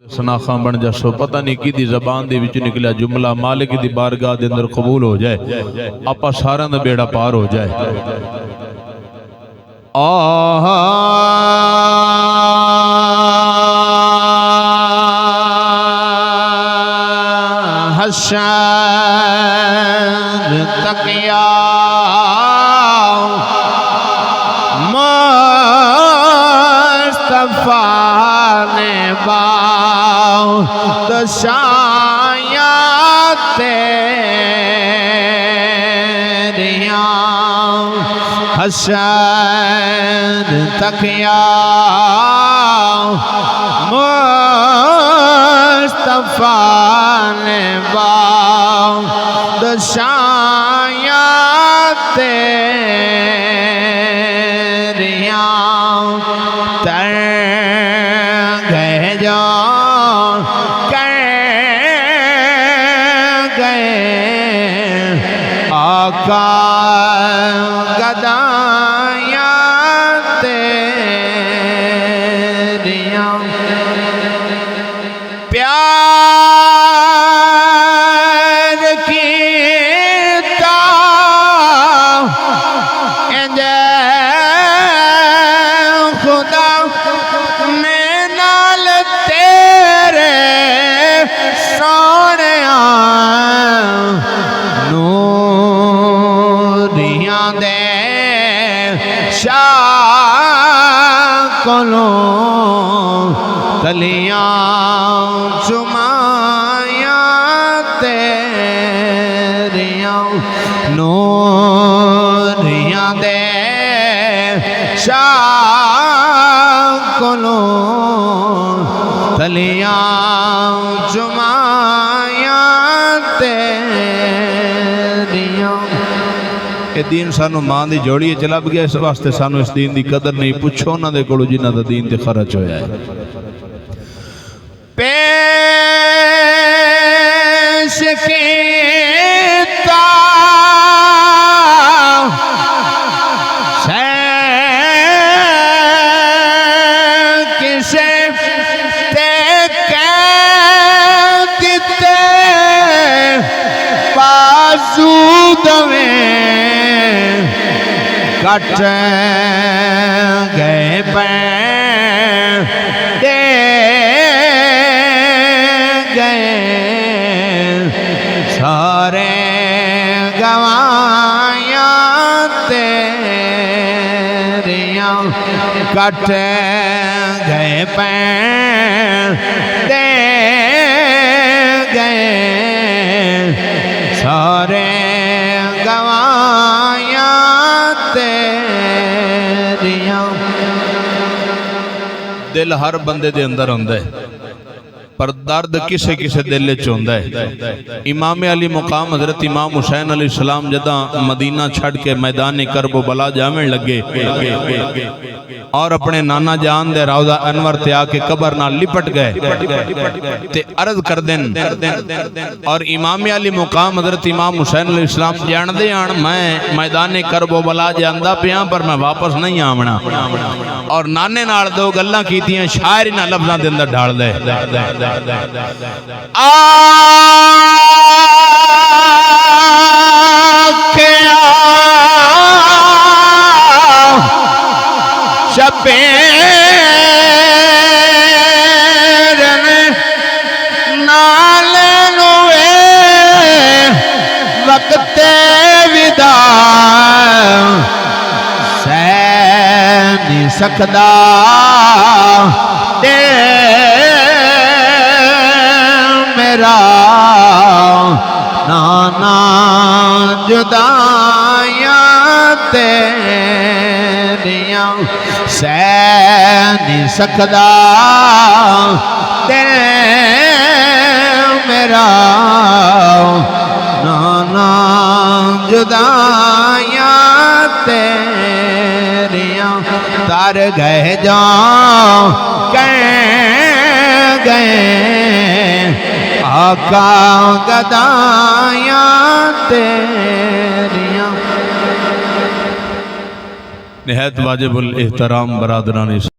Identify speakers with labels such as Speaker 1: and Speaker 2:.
Speaker 1: سنا خان بن جاسو پتہ نہیں کی دی زبان دے وچ نکلا جملہ مالک دی بارگاہ دے اندر قبول ہو جائے آپا ساراں دا بیڑا پار ہو جائے
Speaker 2: حشر تقیا مصطفیٰ نے باؤ دشایاں تیریاں حشر تقیا مصطفیٰ نے باؤ دشایاں تیریاں تر گئے جو کر گئے آقا گدایاں تیریاں پیار کیتا انجے خدا میں نال تیرے سونیاں نوریاں دے شاہ کولوں تلیاں چمایاں تیریاں نوریاں دے شاہ کولوں تلیاں چمایاں تیریاں
Speaker 1: اے دین سانو ماں دی جوڑی چلا گیا اس واسطے سانو اس دین دی قدر نہیں پوچھو نہ دے کولو جنہ دا دین تے خرچ ہویا ہے
Speaker 2: پیش کیتا کسے تے کہہ دیتے بازود میں کٹ گئے پین دے گئے سارے گوایاں تیریاں کٹ گئے پین دے گئے سارے گوایاں تیریاں
Speaker 1: دل ہر بندے دے اندر ہوندا ہے پر درد کسے کسے دل وچ ہوندا ہے امام علی مقام حضرت امام حسین علیہ السلام جداں مدینہ چھڑ کے میدان کرب و بلا جاون لگے اور اپنے نانا جان دے روضہ انور تے آ کے قبر نال لپٹ گئے تے عرض کر دین اور امام علی مقام حضرت امام حسین علیہ السلام جان دے آن میں میدان کرب و بلا جاندا پیاں پر میں واپس نہیں آونا اور نانے نال دو گلاں کیتیاں شاعری نہ لفظاں دے اندر ڈال دے
Speaker 2: شبیر نالنوے وقت وداع سہ نہیں سکدا دے میرا نانا جدائیاں تیریاں سہ نہیں سکدا دل میرا نانا جدائیاں تیریاں تر گئے جان کہہ گئے آقا گدایاں تیریاں
Speaker 1: نہایت واجب الاحترام برادران